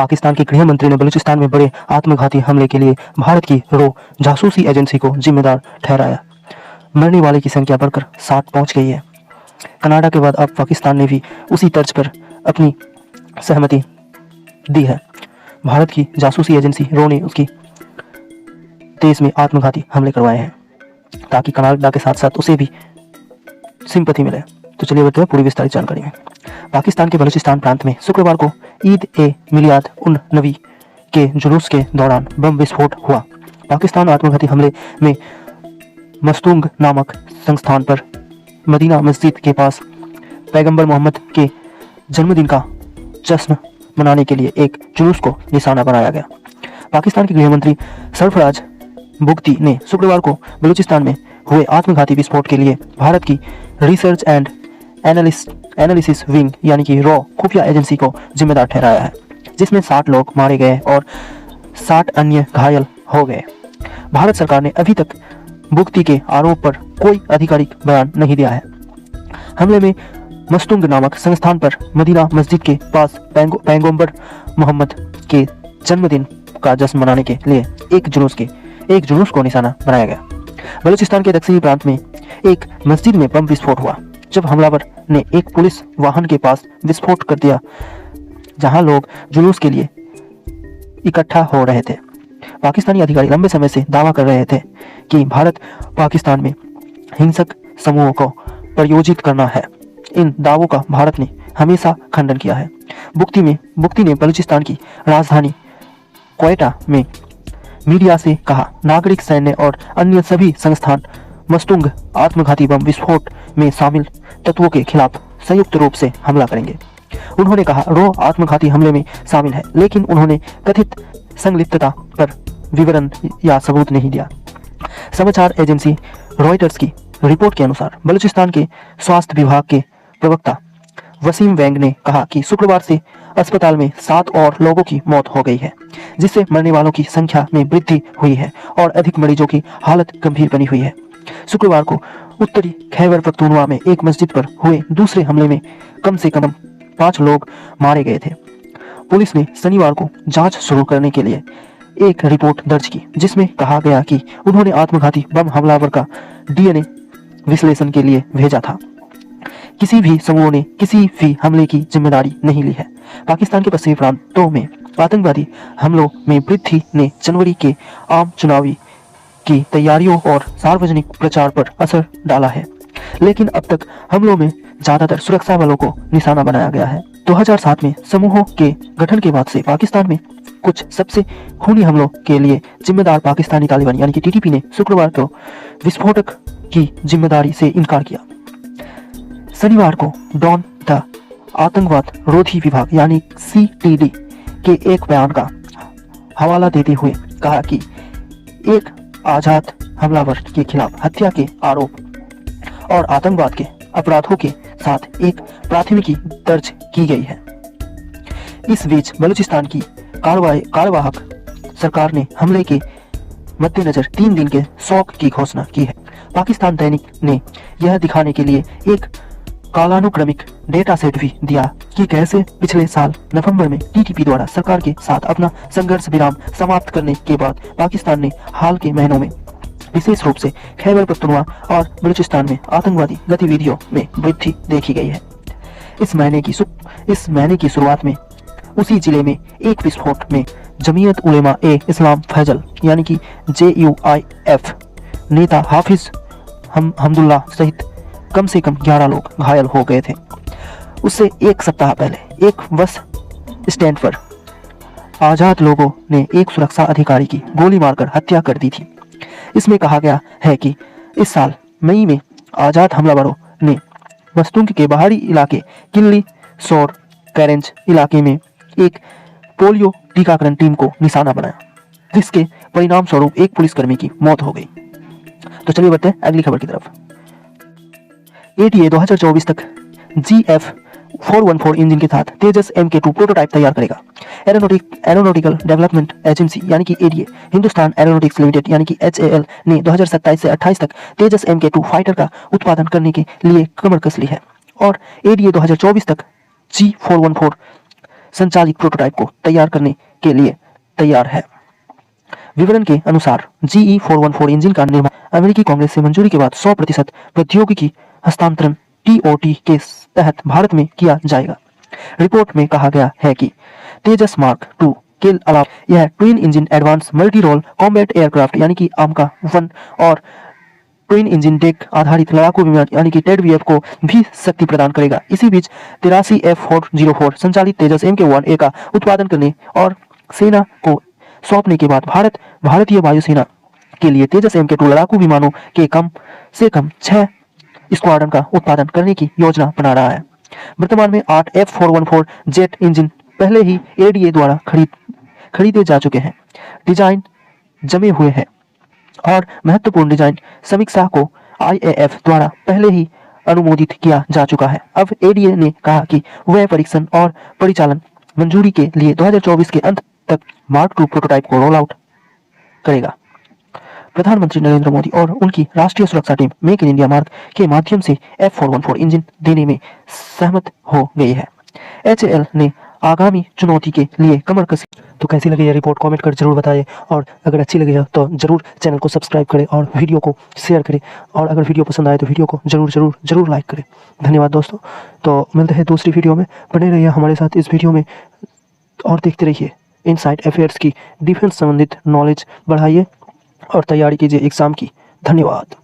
पाकिस्तान के गृह मंत्री ने बलूचिस्तान में बड़े आत्मघाती हमले के लिए भारत की रो जासूसी एजेंसी को जिम्मेदार ठहराया। मरने वाले की संख्या बढ़कर 60 पहुंच गई है। कनाडा के बाद अब पाकिस्तान ने भी उसी तर्ज पर अपनी सहमति दी है। भारत की जासूसी एजेंसी रो ने उसकी देश में आत्मघाती हमले करवाए हैं ताकि कनाडा के साथ साथ उसे भी सिंपैथी मिले। तो चलिए बढ़ते हैं पूरी विस्तारित जानकारी में। पाकिस्तान के बलूचिस्तान प्रांत में शुक्रवार को ईद ए मिलाद उन नबी के जुलूस के दौरान बम विस्फोट हुआ। पाकिस्तान आत्मघाती हमले में मस्तूंग नामक संस्थान पर मदीना मस्जिद के पास पैगंबर मोहम्मद के जन्मदिन का जश्न मनाने के लिए एक जुलूस को निशाना बनाया गया। पाकिस्तान के गृहमंत्री सरफराज बुगती ने शुक्रवार को बलूचिस्तान में हुए आत्मघाती विस्फोट के लिए भारत की रिसर्च एंड एनालिसिस विंग यानी कि रॉ खुफिया एजेंसी को जिम्मेदार ठहराया है, जिसमें 60 लोग मारे गए और 60 अन्य घायल हो गए। भारत सरकार ने अभी तक बुगती के आरोप पर कोई आधिकारिक बयान नहीं दिया है। हमले में मस्तूंग नामक संस्थान पर मदीना मस्जिद के पास पैगंबर मोहम्मद के जन्मदिन का जश्न मनाने के लिए एक जुलूस को निशाना बनाया गया। बलूचिस्तान के दक्षिणी प्रांत में एक मस्जिद में बम विस्फोट हुआ जब हमलावर ने एक पुलिस वाहन के पास विस्फोट कर दिया जहां लोग जुलूस के लिए इकट्ठा हो रहे थे। पाकिस्तानी अधिकारी लंबे समय से दावा कर रहे थे कि भारत पाकिस्तान में हिंसक समूहों को प्रायोजित करना है। इन दावों का भारत ने हमेशा खंडन किया है। बुगती ने बलूचिस्तान की राजधानी क्वेटा में मीडिया से कहा, नागरिक सैन्य और अन्य सभी संस्थान मस्तूंग आत्मघाती बम विस्फोट में शामिल तत्वों के खिलाफ संयुक्त रूप से हमला करेंगे। उन्होंने कहा, रो आत्मघाती हमले में शामिल है, लेकिन उन्होंने कथित संलिप्तता पर विवरण या सबूत नहीं दिया। समाचार एजेंसी रॉयटर्स की रिपोर्ट के अनुसार बलूचिस्तान के स्वास्थ्य विभाग के प्रवक्ता वसीम वैंग ने कहा कि शुक्रवार से अस्पताल में 7 और लोगों की मौत हो गई है, जिससे मरने वालों की संख्या में वृद्धि हुई है और अधिक मरीजों की हालत गंभीर बनी हुई है। शुक्रवार को उत्तरी खैबर पख्तूनख्वा में एक मस्जिद पर हुए दूसरे हमले में कम से कम 5 लोग मारे गए थे। पुलिस ने शनिवार को जांच शुरू करने के लिए एक रिपोर्ट दर्ज की, जिसमें कहा गया कि उन्होंने आत्मघाती बम हमलावर का डीएनए विश्लेषण के लिए भेजा था। किसी भी समूह ने किसी भी हमले की जिम्मेदारी नहीं ली है। पाकिस्तान के पश्चिमी प्रांतों में आतंकवादी हमलों में वृद्धि ने जनवरी के आम चुनावी की तैयारियों और सार्वजनिक प्रचार पर असर डाला है, लेकिन अब तक हमलों में ज्यादातर सुरक्षा बलों को निशाना बनाया गया है। 2007 में समूहों के गठन के बाद से पाकिस्तान में कुछ सबसे खूनी हमलों के लिए जिम्मेदार पाकिस्तानी तालिबान यानी कि टीटीपी ने शुक्रवार को विस्फोटक की जिम्मेदारी से इनकार किया। शनिवार को डॉन द आतंकवाद रोधी विभाग यानी CTD के एक बयान का हवाला देते हुए कहा कि एक आजाद हमलावर के खिलाफ हत्या के आरोप और आतंकवाद के अपराधों के साथ एक प्राथमिकी दर्ज की गई है। इस बीच बलूचिस्तान की कार्यवाहक सरकार ने हमले के मद्देनजर 3 दिन के शोक की घोषणा की है। पाकिस्तान दैनिक ने यह दिखाने के लिए एक कालानुक्रमिक डेटा सेट भी दिया कि कैसे पिछले साल नवंबर में टीटीपी द्वारा सरकार के साथ अपना संघर्ष विराम समाप्त करने के बाद पाकिस्तान ने हाल के महीनों में विशेष रूप से खैबर पख्तूनख्वा और बलूचिस्तान में आतंकवादी गतिविधियों में वृद्धि देखी गई है। इस महीने की शुरुआत में उसी जिले में एक विस्फोट में जमीयत उलेमा ए इस्लाम फैजल यानी कि JUIF नेता हाफिज हमदुल्ला सहित कम से कम 11 लोग घायल हो गए थे। उससे एक सप्ताह पहले एक बस स्टैंड पर आजाद लोगों ने एक सुरक्षा अधिकारी की गोली मारकर हत्या कर दी थी। इसमें कहा गया है कि इस साल मई में आजाद हमलावरों ने मस्तूंग के बाहरी इलाके किल्ली शोर कैरेंज इलाके में एक पोलियो टीकाकरण टीम को निशाना बनाया, जिसके परिणाम स्वरूप एक पुलिसकर्मी की मौत हो गई। तो चलिए बढ़ते हैं अगली खबर की तरफ। ATA 2024 तक GF414 इंजन के साथ तेजस MK2 प्रोटोटाइप तैयार करेगा। एरोनॉटिकल डेवलपमेंट एजेंसी यानी कि ADA हिंदुस्तान एरोनॉटिक्स लिमिटेड यानी कि HAL ने 2027 से 28 तक तेजस MK2 फाइटर का उत्पादन करने के लिए कमर कस ली है और ADA 2024 तक G414 संचालित प्रोटोटाइप को तैयार करने के लिए तैयार है। विवरण के अनुसार GE414 इंजन का निर्माण अमेरिकी कांग्रेस से मंजूरी के बाद 100% प्रौद्योगिकी हस्तांतरण TOT के तहत भारत में किया जाएगा। रिपोर्ट में कहा गया है कि तेजस मार्क 2 के अलावा यह twin engine advance multi role combat aircraft यानी कि AMCA 1 और ट्विन इंजन डेक आधारित लड़ाकू विमान यानी कि TEDVF को भी शक्ति प्रदान करेगा। इसी बीच 83 F404 संचालित तेजस MK1A का उत्पादन करने और सेना को सौंपने के बाद भारतीय वायुसेना के लिए तेजस MK2 लड़ाकू विमानों के कम से कम 6 स्क्वाड्रन का उत्पादन करने की योजना बना रहा है। वर्तमान में 8 F414 जेट इंजन पहले ही ADA द्वारा खरीदे जा चुके हैं। डिजाइन जमे हुए हैं और महत्वपूर्ण डिजाइन समीक्षा को IAF द्वारा पहले ही अनुमोदित किया जा चुका है। अब ADA ने कहा कि वह परीक्षण और परिचालन मंजूरी के लिए 2024 के अंत तक मार्क 2 प्रोटोटाइप को रोल आउट करेगा। प्रधानमंत्री नरेंद्र मोदी और उनकी राष्ट्रीय सुरक्षा team make in India mark के माध्यम से F414 इंजन देने में सहमत हो गई है। HAL ने आगामी चुनौती के लिए कमर कसी। तो कैसी लगी यह रिपोर्ट कमेंट कर जरूर बताइए, और अगर अच्छी लगी है तो जरूर चैनल को सब्सक्राइब करें और वीडियो को शेयर करें, और अगर वीडियो पसंद आए तो वीडियो को जरूर लाइक करें। धन्यवाद दोस्तों। तो मिलते हैं दूसरी वीडियो में, बने रहिए हमारे साथ इस वीडियो में और देखते रहिए इनसाइड अफेयर्स की डिफेंस संबंधित नॉलेज बढ़ाइए और तैयारी कीजिए एग्जाम की। धन्यवाद।